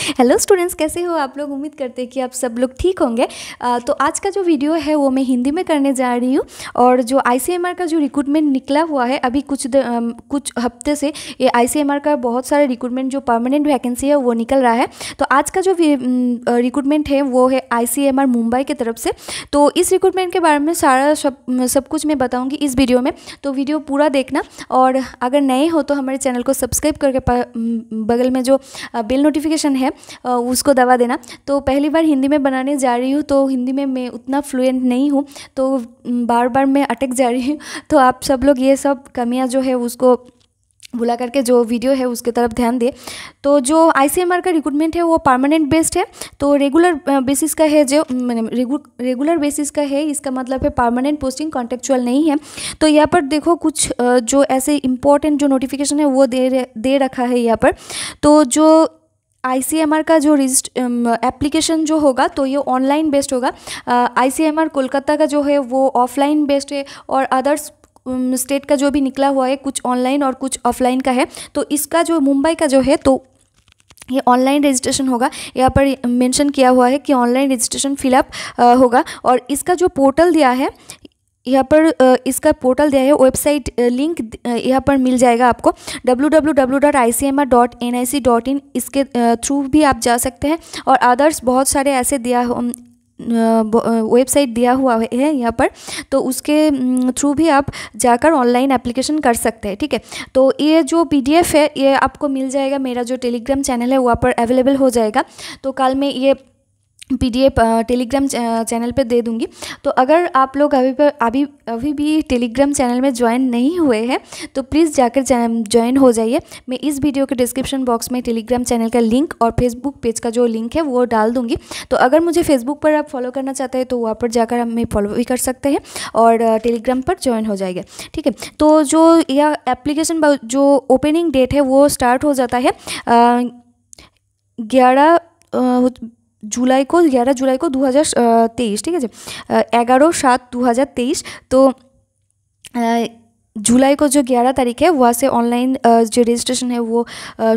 Hello students, कैसे हो आप लोग। उम्मीद करते हैं कि आप सब लोग ठीक होंगे। तो आज का जो वीडियो है वो मैं हिंदी में करने जा रही हूँ। और जो आईसीएमआर का जो रिक्रूटमेंट निकला हुआ है अभी कुछ हफ्ते से, ये आईसीएमआर का बहुत सारे रिक्रूटमेंट जो परमानेंट वैकेंसी है वो निकल रहा है। तो आज का जो रिक्रूटमेंट है वो है आईसीएमआर मुंबई की तरफ से। तो इस रिक्रूटमेंट के बारे में सारा सब कुछ मैं बताऊँगी इस वीडियो में, तो वीडियो पूरा देखना। और अगर नए हो तो हमारे चैनल को सब्सक्राइब करके बगल में जो बेल नोटिफिकेशन है उसको दबा देना। तो पहली बार हिंदी में बनाने जा रही हूँ, तो हिंदी में मैं उतना फ्लुएंट नहीं हूँ, तो बार बार मैं अटक जा रही हूँ। तो आप सब लोग ये सब कमियाँ जो है उसको भुला करके जो वीडियो है उसके तरफ ध्यान दे। तो जो आईसीएमआर का रिक्रूटमेंट है वो परमानेंट बेस्ड है, तो रेगुलर बेसिस का है, जो रेगुलर बेसिस का है। इसका मतलब है परमानेंट पोस्टिंग, कॉन्ट्रेक्चुअल नहीं है। तो यहाँ पर देखो कुछ जो ऐसे इंपॉर्टेंट जो नोटिफिकेशन है वो दे रखा है यहाँ पर। तो जो आईसीएमआर का जो एप्लीकेशन जो होगा तो ये ऑनलाइन बेस्ड होगा। आईसीएमआर कोलकाता का जो है वो ऑफलाइन बेस्ड है, और अदर्स स्टेट का जो भी निकला हुआ है कुछ ऑनलाइन और कुछ ऑफलाइन का है। तो इसका जो मुंबई का जो है तो ये ऑनलाइन रजिस्ट्रेशन होगा। यहाँ पर मेंशन किया हुआ है कि ऑनलाइन रजिस्ट्रेशन फिलअप होगा। और इसका जो पोर्टल दिया है, यहाँ पर इसका पोर्टल दिया है, वेबसाइट लिंक यहाँ पर मिल जाएगा आपको www.icmr.nic.in। इसके थ्रू भी आप जा सकते हैं, और अदर्स बहुत सारे ऐसे वेबसाइट दिया हुआ है यहाँ पर, तो उसके थ्रू भी आप जाकर ऑनलाइन एप्लीकेशन कर सकते हैं। ठीक है, तो ये जो पीडीएफ है ये आपको मिल जाएगा, मेरा जो टेलीग्राम चैनल है वहाँ पर अवेलेबल हो जाएगा। तो कल मैं ये पीडीएफ टेलीग्राम चैनल पे दे दूंगी। तो अगर आप लोग अभी भी टेलीग्राम चैनल में ज्वाइन नहीं हुए हैं तो प्लीज़ जाकर ज्वाइन हो जाइए। मैं इस वीडियो के डिस्क्रिप्शन बॉक्स में टेलीग्राम चैनल का लिंक और फेसबुक पेज का जो लिंक है वो डाल दूंगी। तो अगर मुझे फेसबुक पर आप फॉलो करना चाहते हैं तो वहाँ पर जाकर हमें फॉलो भी कर सकते हैं, और टेलीग्राम पर ज्वाइन हो जाएगा। ठीक है, तो जो यह एप्लीकेशन जो ओपनिंग डेट है वो स्टार्ट हो जाता है 11 जुलाई को 2023। ठीक है जी, 11/7/2023। तो जुलाई को जो 11 तारीख है वहाँ से ऑनलाइन जो रजिस्ट्रेशन है वो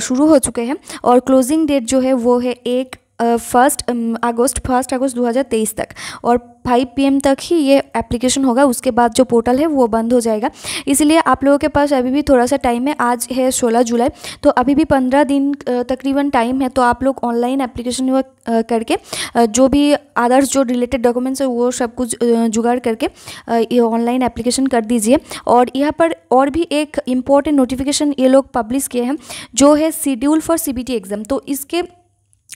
शुरू हो चुके हैं, और क्लोजिंग डेट जो है वो है 1 अगस्त 2023 तक, और 5 PM तक ही ये एप्लीकेशन होगा। उसके बाद जो पोर्टल है वो बंद हो जाएगा। इसलिए आप लोगों के पास अभी भी थोड़ा सा टाइम है। आज है 16 जुलाई, तो अभी भी 15 दिन तकरीबन टाइम है। तो आप लोग ऑनलाइन एप्लीकेशन करके जो भी अदर्स जो रिलेटेड डॉक्यूमेंट्स है वो सब कुछ जुगाड़ करके ये ऑनलाइन एप्लीकेशन कर दीजिए। और यहाँ पर और भी एक इम्पॉर्टेंट नोटिफिकेशन ये लोग पब्लिश किए हैं, जो है शेड्यूल फॉर सीबीटी एग्ज़ाम। तो इसके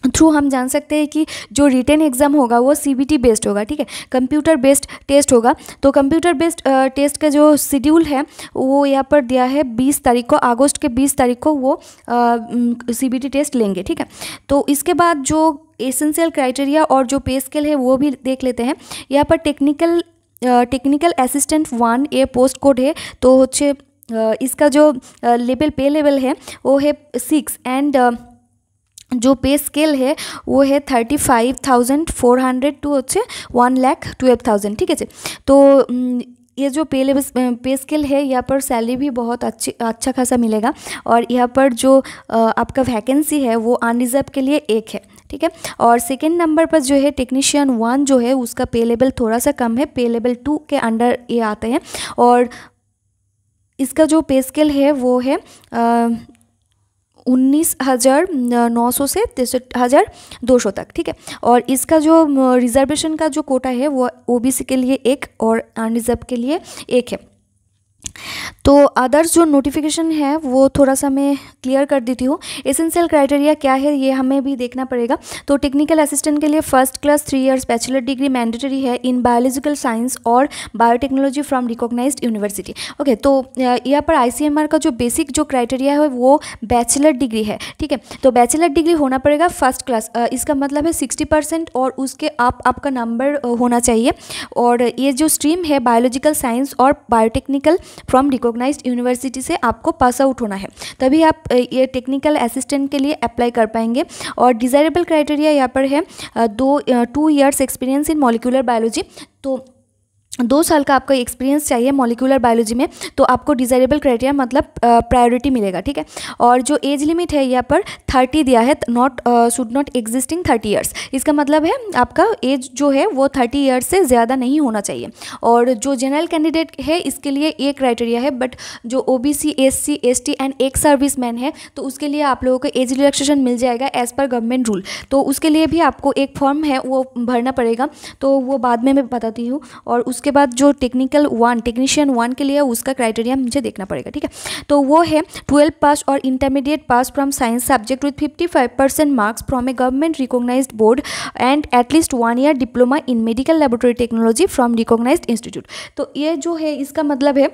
थ्रू हम जान सकते हैं कि जो रिटन एग्ज़ाम होगा वो सीबीटी बेस्ड होगा। ठीक है, कंप्यूटर बेस्ड टेस्ट होगा। तो कंप्यूटर बेस्ड टेस्ट का जो शेड्यूल है वो यहाँ पर दिया है 20 तारीख को, अगस्त के 20 तारीख को वो सीबीटी टेस्ट लेंगे। ठीक है, तो इसके बाद जो एसेंशियल क्राइटेरिया और जो पे स्केल है वो भी देख लेते हैं। यहाँ पर टेक्निकल असिस्टेंट 1 ये पोस्ट कोड है। तो होच्छे इसका जो पे लेवल है वो है 6, एंड जो पे स्केल है वो है 35,400 टू होच्छे 1,12,000। ठीक है, तो ये जो पे स्केल है यहाँ पर सैलरी भी बहुत अच्छा खासा मिलेगा। और यहाँ पर जो आपका वैकेंसी है वो अनरिजर्व के लिए 1 है। ठीक है, और सेकेंड नंबर पर जो है टेक्नीशियन 1 जो है उसका पे लेवल थोड़ा सा कम है, पे लेवल 2 के अंडर ये आते हैं। और इसका जो पे स्केल है वो है 19,900 से 63,200 तक। ठीक है, और इसका जो रिजर्वेशन का जो कोटा है वो ओबीसी के लिए 1 और अनरिजर्व के लिए 1 है। तो अदर्स जो नोटिफिकेशन है वो थोड़ा सा मैं क्लियर कर देती हूँ। एसेंशियल क्राइटेरिया क्या है ये हमें भी देखना पड़ेगा। तो टेक्निकल असिस्टेंट के लिए first class 3 years bachelor degree mandatory है इन बायोलॉजिकल साइंस और biotechnology from recognised university. Okay, तो यहाँ पर आईसीएमआर का जो बेसिक जो क्राइटेरिया है वो बैचलर डिग्री है। ठीक है, तो बैचलर डिग्री होना पड़ेगा फर्स्ट क्लास। इसका मतलब है 60% और उसके आपका नंबर होना चाहिए। और ये जो स्ट्रीम है बायोलॉजिकल साइंस और बायोटेक्निकल फ्रॉम रिकॉग्नाइज्ड यूनिवर्सिटी से आपको पास आउट होना है, तभी आप ये टेक्निकल असिस्टेंट के लिए अप्लाई कर पाएंगे। और डिज़ायरेबल क्राइटेरिया यहाँ पर है 2 years experience in molecular biology. तो 2 साल का आपका एक्सपीरियंस चाहिए मॉलिक्यूलर बायोलॉजी में, तो आपको डिज़ायरेबल क्राइटेरिया मतलब प्रायोरिटी मिलेगा, ठीक है। और जो एज लिमिट है यहाँ पर 30 दिया है, not should not existing 30 years. इसका मतलब है आपका एज जो है वो 30 ईयर्स से ज़्यादा नहीं होना चाहिए। और जो जनरल कैंडिडेट है इसके लिए ये क्राइटेरिया है, बट जो OBC SC ST and ex service man है तो उसके लिए आप लोगों को एज रिलैक्सेशन मिल जाएगा एज़ पर गवर्नमेंट रूल। तो उसके लिए भी आपको एक फॉर्म है वो भरना पड़ेगा, तो वो बाद में मैं बताती हूँ। और उसके बाद जो टेक्नीशियन 1 के लिए उसका क्राइटेरिया मुझे देखना पड़ेगा, ठीक है। तो वो है 12 पास और intermediate pass from science subject with 55% marks from a government recognised board and at least 1 year diploma in medical laboratory technology from recognised institute. तो ये जो है इसका मतलब है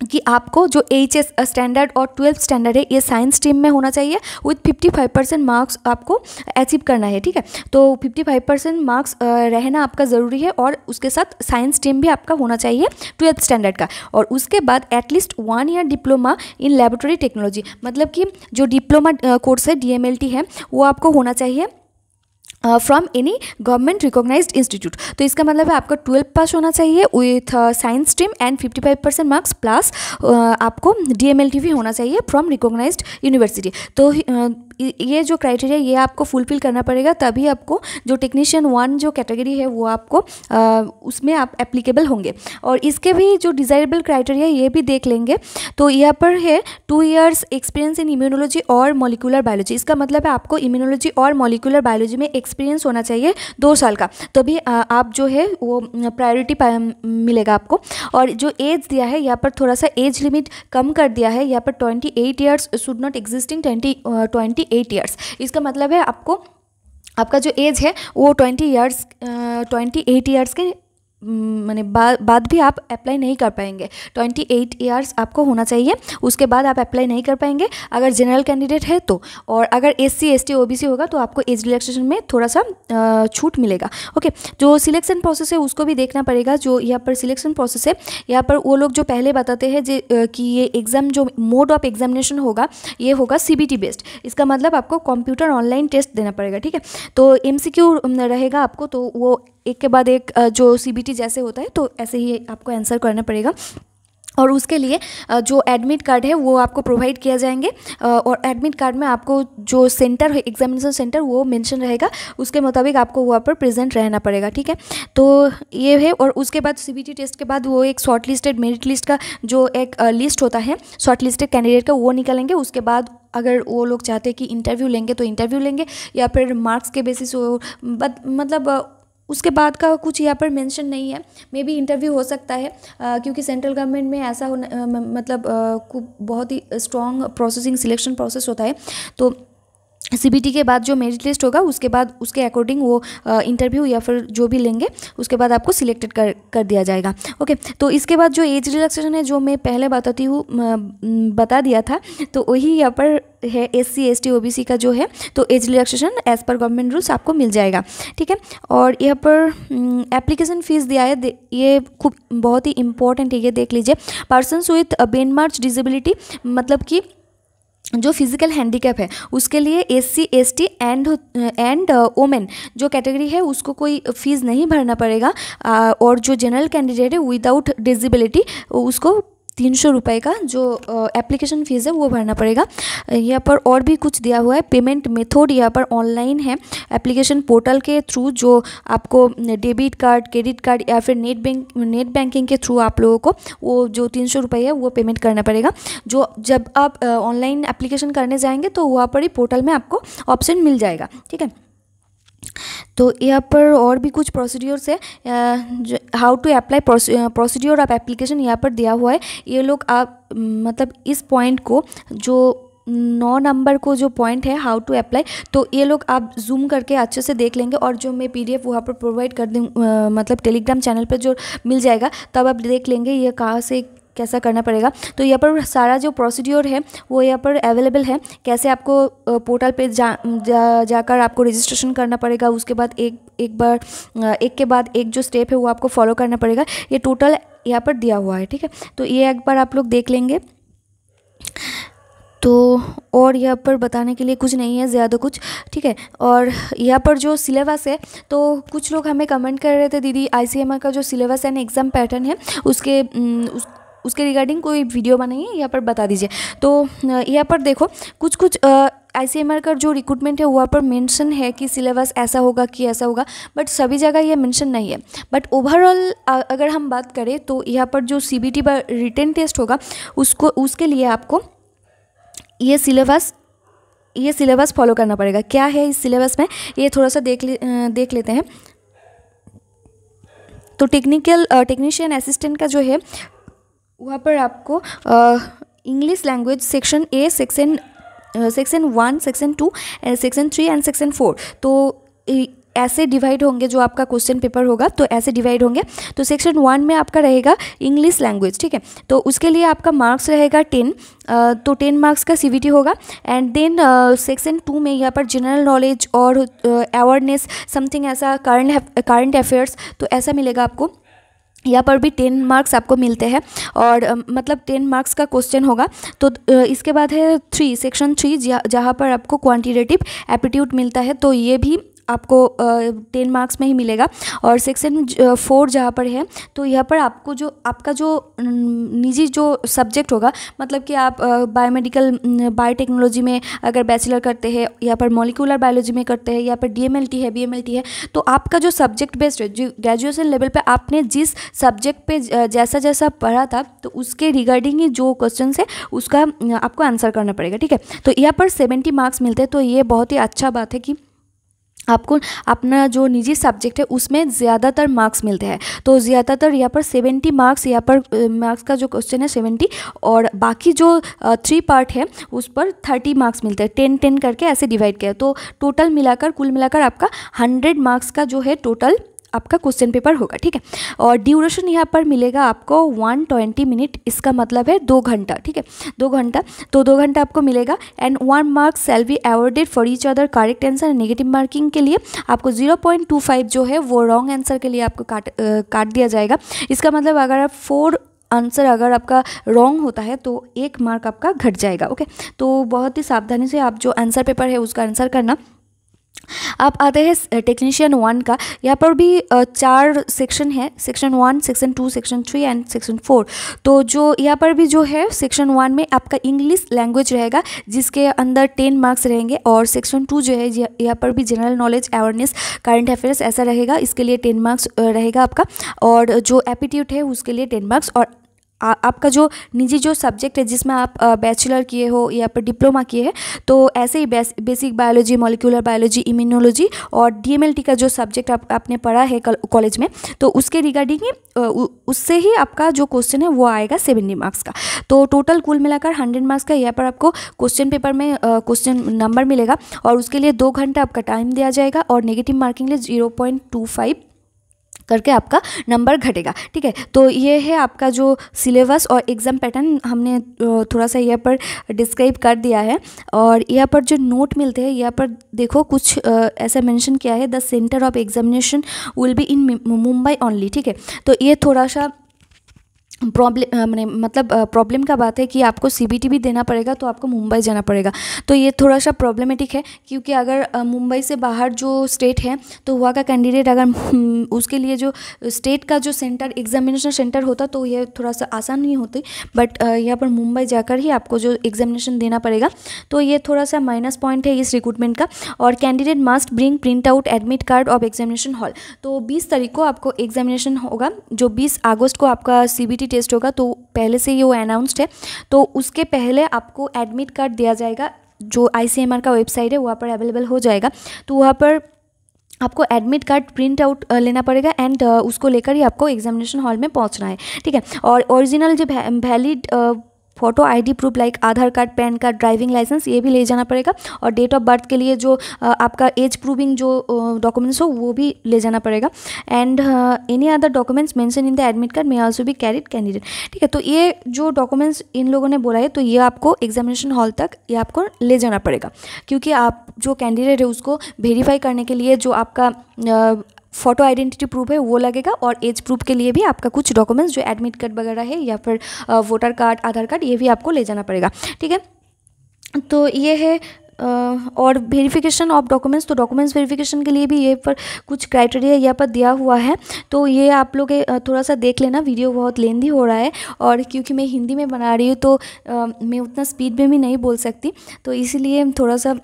कि आपको जो HS स्टैंडर्ड और 12th स्टैंडर्ड है ये साइंस स्ट्रीम में होना चाहिए विथ 55% मार्क्स आपको अचीव करना है, ठीक है। तो 55% मार्क्स रहना आपका ज़रूरी है, और उसके साथ साइंस स्ट्रीम भी आपका होना चाहिए 12th स्टैंडर्ड का। और उसके बाद at least 1 year diploma in laboratory technology, मतलब कि जो डिप्लोमा कोर्स है DMLT है वो आपको होना चाहिए from any government recognised institute. तो इसका मतलब है आपका 12 पास होना चाहिए with science stream and 55% marks plus आपको DMLT भी होना चाहिए फ्रॉम रिकॉग्नाइज्ड यूनिवर्सिटी। तो ये जो क्राइटेरिया ये आपको फुलफिल करना पड़ेगा, तभी आपको जो टेक्नीशियन 1 जो कैटेगरी है वो आपको उसमें आप एप्लीकेबल होंगे। और इसके भी जो डिज़ायरेबल क्राइटेरिया ये भी देख लेंगे। तो यहाँ पर है 2 इयर्स एक्सपीरियंस इन इम्यूनोलॉजी और मॉलिक्यूलर बायोलॉजी। इसका मतलब है आपको इम्यूनोलॉजी और मॉलिक्यूलर बायोलॉजी में एक्सपीरियंस होना चाहिए 2 साल का, तभी आप जो है वो प्रायोरिटी मिलेगा आपको। और जो एज दिया है यहाँ पर थोड़ा सा एज लिमिट कम कर दिया है, यहाँ पर 28 years should not existing 28 years. इसका मतलब है आपका जो एज है वो 28 ईयर्स के माने बाद भी आप अप्लाई नहीं कर पाएंगे। 28 ईयर्स आपको होना चाहिए, उसके बाद आप अप्लाई नहीं कर पाएंगे अगर जनरल कैंडिडेट है तो। और अगर SC ST OBC होगा तो आपको एज रिलैक्सेशन में थोड़ा सा छूट मिलेगा, ओके। जो सिलेक्शन प्रोसेस है उसको भी देखना पड़ेगा। जो यहाँ पर सिलेक्शन प्रोसेस है यहाँ पर वो लोग जो पहले बताते हैं कि ये एग्ज़ाम जो मोड ऑफ एग्जामिनेशन होगा ये होगा CBT बेस्ड। इसका मतलब आपको कंप्यूटर ऑनलाइन टेस्ट देना पड़ेगा, ठीक है। तो MCQ रहेगा आपको, तो वो एक के बाद एक जो CBT जैसे होता है तो ऐसे ही आपको आंसर करना पड़ेगा। और उसके लिए जो एडमिट कार्ड है वो आपको प्रोवाइड किया जाएंगे, और एडमिट कार्ड में आपको जो सेंटर है एग्जामिनेशन सेंटर वो मेंशन रहेगा, उसके मुताबिक आपको वहाँ पर प्रेजेंट रहना पड़ेगा, ठीक है। तो ये है। और उसके बाद CBT टेस्ट के बाद वो एक शॉर्ट लिस्टेड मेरिट लिस्ट का जो एक लिस्ट होता है शॉर्ट लिस्टेड कैंडिडेट का, वो निकालेंगे। उसके बाद अगर वो लोग चाहते हैं कि इंटरव्यू लेंगे तो इंटरव्यू लेंगे, या फिर मार्क्स के बेसिस मतलब उसके बाद का कुछ यहाँ पर मेंशन नहीं है। मे बी इंटरव्यू हो सकता है, क्योंकि सेंट्रल गवर्नमेंट में ऐसा होना मतलब बहुत ही स्ट्रॉन्ग प्रोसेसिंग सिलेक्शन प्रोसेस होता है। तो CBT के बाद जो मेरिट लिस्ट होगा उसके बाद उसके अकॉर्डिंग वो इंटरव्यू या फिर जो भी लेंगे उसके बाद आपको सिलेक्टेड कर दिया जाएगा, ओके। तो इसके बाद जो एज रिलैक्सेशन है जो मैं पहले बता दिया था, तो वही यहाँ पर है SC ST OBC का जो है, तो age relaxation as per government rules आपको मिल जाएगा, ठीक है। और यहाँ पर एप्लीकेशन फ़ीस दिया है, ये खूब बहुत ही इंपॉर्टेंट है, ये देख लीजिए। पर्सन्स विथ बेन मार्च मतलब कि जो फिजिकल हैंडीकैप है उसके लिए SC ST एंड वोमेन जो कैटेगरी है उसको कोई फीस नहीं भरना पड़ेगा। और जो जनरल कैंडिडेट है विदाउट डिसेबिलिटी उसको 300 रुपये का जो एप्लीकेशन फ़ीस है वो भरना पड़ेगा। यहाँ पर और भी कुछ दिया हुआ है। पेमेंट मेथड यहाँ पर ऑनलाइन है, एप्लीकेशन पोर्टल के थ्रू जो आपको डेबिट कार्ड क्रेडिट कार्ड या फिर नेट बैंकिंग के थ्रू आप लोगों को वो जो 300 रुपये है वो पेमेंट करना पड़ेगा। जो जब आप ऑनलाइन एप्लीकेशन करने जाएंगे तो वहाँ पर ही पोर्टल में आपको ऑप्शन मिल जाएगा, ठीक है। तो यहाँ पर और भी कुछ प्रोसीड्योर्स है, how to apply procedure of application यहाँ पर दिया हुआ है। ये लोग आप मतलब इस पॉइंट को जो 9 नंबर को जो पॉइंट है हाउ टू अप्लाई, तो ये लोग आप जूम करके अच्छे से देख लेंगे। और जो मैं PDF वहाँ पर प्रोवाइड कर दूँ मतलब टेलीग्राम चैनल पर जो मिल जाएगा तब आप देख लेंगे ये कहाँ से कैसा करना पड़ेगा। तो यहाँ पर सारा जो प्रोसीड्योर है वो यहाँ पर अवेलेबल है, कैसे आपको पोर्टल पे जाकर आपको रजिस्ट्रेशन करना पड़ेगा। उसके बाद एक के बाद एक जो स्टेप है वो आपको फॉलो करना पड़ेगा। ये टोटल यहाँ पर दिया हुआ है, ठीक है। तो ये एक बार आप लोग देख लेंगे। तो और यहाँ पर बताने के लिए कुछ नहीं है ज़्यादा कुछ, ठीक है। और यहाँ पर जो सिलेबस है, तो कुछ लोग हमें कमेंट कर रहे थे दीदी ICMR का जो सिलेबस एंड एग्ज़ाम पैटर्न है उसके रिगार्डिंग कोई वीडियो बनाइए, यहाँ पर बता दीजिए। तो यहाँ पर देखो कुछ कुछ ICMR का जो रिक्रूटमेंट है वहाँ पर मेंशन है कि सिलेबस ऐसा होगा कि ऐसा होगा, बट सभी जगह ये मेंशन नहीं है। बट ओवरऑल अगर हम बात करें तो यहाँ पर जो CBT पर रिटन टेस्ट होगा उसके लिए आपको ये सिलेबस फॉलो करना पड़ेगा। क्या है इस सिलेबस में, ये थोड़ा सा देख लेते हैं। तो टेक्नीशियन असिस्टेंट का जो है वहाँ पर आपको English language section A, section 1, section 2, section 3 and section 4, तो ऐसे डिवाइड होंगे। जो आपका क्वेश्चन पेपर होगा तो ऐसे डिवाइड होंगे। तो सेक्शन 1 में आपका रहेगा इंग्लिश लैंग्वेज, ठीक है। तो उसके लिए आपका मार्क्स रहेगा 10, तो 10 मार्क्स का CBT होगा। एंड देन सेक्शन 2 में यहाँ पर जनरल नॉलेज और अवेयरनेस समथिंग ऐसा करंट अफेयर्स, तो ऐसा मिलेगा आपको। यहाँ पर भी 10 मार्क्स आपको मिलते हैं और मतलब 10 मार्क्स का क्वेश्चन होगा। तो इसके बाद है सेक्शन 3 जहाँ पर आपको क्वांटिटेटिव एप्टीट्यूड मिलता है, तो ये भी आपको 10 मार्क्स में ही मिलेगा। और सेक्शन 4 जहाँ पर है, तो यहाँ पर आपका जो निजी जो सब्जेक्ट होगा, मतलब कि आप बायोटेक्नोलॉजी में अगर बैचलर करते हैं, यहाँ पर मॉलिक्यूलर बायोलॉजी में करते हैं, यहाँ पर DMLT है, BMLT है, तो आपका जो सब्जेक्ट बेस्ड है, जो ग्रेजुएशन लेवल पे आपने जिस सब्जेक्ट पे जैसा पढ़ा था, तो उसके रिगार्डिंग ही जो क्वेश्चन है उसका आपको आंसर करना पड़ेगा, ठीक है। तो यहाँ पर 70 मार्क्स मिलते हैं। तो ये बहुत ही अच्छा बात है कि आपको अपना जो निजी सब्जेक्ट है उसमें ज़्यादातर मार्क्स मिलते हैं। तो ज़्यादातर यहाँ पर 70 मार्क्स, यहाँ पर मार्क्स का जो क्वेश्चन है 70, और बाकी जो 3 पार्ट है उस पर 30 मार्क्स मिलते हैं। 10-10 करके ऐसे डिवाइड किया, तो कुल मिलाकर आपका 100 मार्क्स का जो है टोटल आपका क्वेश्चन पेपर होगा, ठीक है। और ड्यूरेशन यहाँ पर मिलेगा आपको 120 मिनट, इसका मतलब है 2 घंटा, ठीक है, 2 घंटा। तो 2 घंटा आपको मिलेगा। And 1 marks shall be awarded for each other correct answer and negative marking के लिए आपको 0.25 जो है वो रॉन्ग आंसर के लिए आपको काट दिया जाएगा। इसका मतलब अगर आप 4 आंसर अगर आपका रॉन्ग होता है तो 1 मार्क आपका घट जाएगा, ओके। तो बहुत ही सावधानी से आप जो आंसर पेपर है उसका आंसर करना। आप आते हैं टेक्नीशियन 1 का। यहाँ पर भी 4 सेक्शन है, section 1, section 2, section 3 and section 4। तो जो यहाँ पर भी जो है सेक्शन 1 में आपका इंग्लिश लैंग्वेज रहेगा जिसके अंदर 10 मार्क्स रहेंगे। और सेक्शन 2 जो है यहाँ पर भी general knowledge, awareness, current affairs ऐसा रहेगा, इसके लिए 10 मार्क्स रहेगा आपका। और जो एप्टीट्यूड है उसके लिए 10 मार्क्स। और आपका जो निजी जो सब्जेक्ट है जिसमें आप बैचलर किए हो या पर डिप्लोमा किए हैं, तो ऐसे ही basic biology, molecular biology, immunology और DMLT का जो सब्जेक्ट आपने पढ़ा है कॉलेज में, तो उसके रिगार्डिंग ही उससे ही आपका जो क्वेश्चन है वो आएगा 70 मार्क्स का। तो टोटल कुल मिलाकर 100 मार्क्स का यहाँ पर आपको क्वेश्चन पेपर में क्वेश्चन नंबर मिलेगा। और उसके लिए 2 घंटा आपका टाइम दिया जाएगा और नेगेटिव मार्किंग लिए 0.25 करके आपका नंबर घटेगा, ठीक है। तो ये है आपका जो सिलेबस और एग्ज़ाम पैटर्न हमने थोड़ा सा यहाँ पर डिस्क्राइब कर दिया है। और यहाँ पर जो नोट मिलते हैं, यहाँ पर देखो कुछ ऐसा मेंशन किया है, the centre of examination will be in Mumbai only, ठीक है। तो ये थोड़ा सा प्रॉब्लम का बात है कि आपको CBT भी देना पड़ेगा, तो आपको मुंबई जाना पड़ेगा। तो ये थोड़ा सा प्रॉब्लमेटिक है, क्योंकि अगर मुंबई से बाहर जो स्टेट है तो वहाँ का कैंडिडेट अगर उसके लिए जो स्टेट का जो सेंटर, एग्जामिनेशन सेंटर होता, तो ये थोड़ा सा आसान नहीं होती। बट यहाँ पर मुंबई जाकर ही आपको जो एग्जामिनेशन देना पड़ेगा, तो ये थोड़ा सा माइनस पॉइंट है इस रिक्रूटमेंट का। और candidate must bring print out admit card of examination hall. तो 20 तारीख को आपको एग्जामिनेशन होगा, जो 20 अगस्त को आपका CBT टेस्ट होगा, तो पहले से ये वो अनाउंस्ड है। तो उसके पहले आपको एडमिट कार्ड दिया जाएगा, जो ICMR का वेबसाइट है वहाँ पर अवेलेबल हो जाएगा। तो वहाँ पर आपको एडमिट कार्ड प्रिंट आउट लेना पड़ेगा एंड उसको लेकर ही आपको एग्जामिनेशन हॉल में पहुँचना है, ठीक है। और ओरिजिनल जो valid photo ID proof like Aadhaar card, PAN card, driving licence, ये भी ले जाना पड़ेगा। और डेट ऑफ बर्थ के लिए जो आपका एज प्रूविंग जो डॉक्यूमेंट्स हो वो भी ले जाना पड़ेगा। And any other documents mention in the admit card may also be carried candidate, ठीक है। तो ये जो डॉक्यूमेंट्स इन लोगों ने बोला है, तो ये आपको एग्जामिनेशन हॉल तक ये आपको ले जाना पड़ेगा, क्योंकि आप जो कैंडिडेट है उसको वेरीफाई करने के लिए जो आपका फ़ोटो आइडेंटिटी प्रूफ है वो लगेगा। और एज प्रूफ के लिए भी आपका कुछ डॉक्यूमेंट्स जो एडमिट कार्ड वगैरह है या फिर वोटर कार्ड, आधार कार्ड, ये भी आपको ले जाना पड़ेगा, ठीक है। तो ये है और वेरिफिकेशन ऑफ डॉक्यूमेंट्स, तो डॉक्यूमेंट्स वेरिफिकेशन के लिए भी ये पर कुछ क्राइटेरिया यहाँ पर दिया हुआ है। तो ये आप लोग थोड़ा सा देख लेना, वीडियो बहुत लेंदी हो रहा है और क्योंकि मैं हिंदी में बना रही हूँ तो मैं उतना स्पीड में भी नहीं बोल सकती, तो इसीलिए थोड़ा सा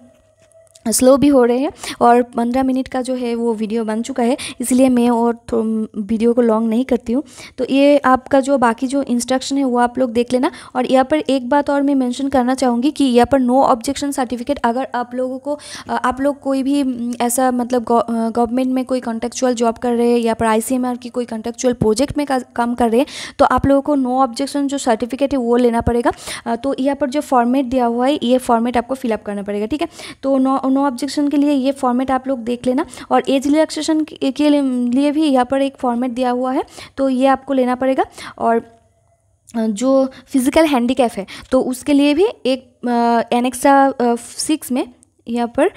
स्लो भी हो रहे हैं। और 15 मिनट का जो है वो वीडियो बन चुका है, इसलिए मैं और वीडियो को लॉन्ग नहीं करती हूँ। तो ये आपका जो बाकी जो इंस्ट्रक्शन है वो आप लोग देख लेना। और यहाँ पर एक बात और मैं मेंशन करना चाहूँगी कि यहाँ पर नो ऑब्जेक्शन सर्टिफिकेट, अगर आप लोगों को आप लोग कोई भी ऐसा मतलब गवर्नमेंट में कोई कॉन्ट्रेक्चुअल जॉब कर रहे हैं या फिर ICMR की कोई कॉन्ट्रेक्चुअल प्रोजेक्ट में काम कर रहे हैं, तो आप लोगों को नो ऑब्जेक्शन जो सर्टिफिकेट है वो लेना पड़ेगा। तो यहाँ पर जो फॉर्मेट दिया हुआ है ये फॉर्मेट आपको फिलअप करना पड़ेगा, ठीक है। तो नो ऑब्जेक्शन के लिए ये फॉर्मेट आप लोग देख लेना। और एज रिलैक्सेशन के लिए भी यहाँ पर एक फॉर्मेट दिया हुआ है, तो ये आपको लेना पड़ेगा। और जो फिज़िकल हैंडीकैप है तो उसके लिए भी एक एनेक्सा 6 में यहाँ पर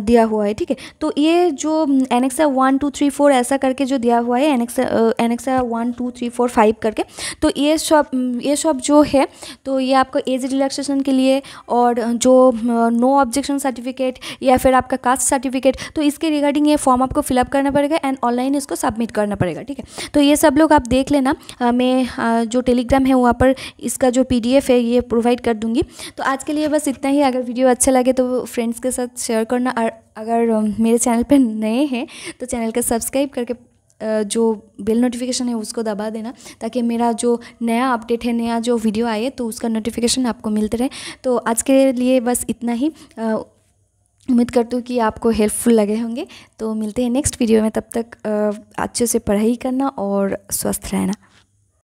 दिया हुआ है, ठीक है। तो ये जो एनेक्सा 1 2 3 4 ऐसा करके जो दिया हुआ है, एनेक्सा 1 2 3 4 5 करके, तो ये सब जो है तो ये आपको एज रिलैक्सेशन के लिए और जो नो ऑब्जेक्शन सर्टिफिकेट या फिर आपका कास्ट सर्टिफिकेट, तो इसके रिगार्डिंग ये फॉर्म आपको फिलअप करना पड़ेगा एंड ऑनलाइन इसको सबमिट करना पड़ेगा, ठीक है। तो ये सब लोग आप देख लेना। मैं जो टेलीग्राम है वहाँ पर इसका जो PDF है ये प्रोवाइड कर दूँगी। तो आज के लिए बस इतना ही। अगर वीडियो अच्छा लगे तो फ्रेंड्स के साथ शेयर करना, और अगर मेरे चैनल पर नए हैं तो चैनल को सब्सक्राइब करके जो बेल नोटिफिकेशन है उसको दबा देना, ताकि मेरा जो नया अपडेट है, नया जो वीडियो आए तो उसका नोटिफिकेशन आपको मिलते रहे। तो आज के लिए बस इतना ही। उम्मीद करती हूँ कि आपको हेल्पफुल लगे होंगे। तो मिलते हैं नेक्स्ट वीडियो में, तब तक अच्छे से पढ़ाई करना और स्वस्थ रहना।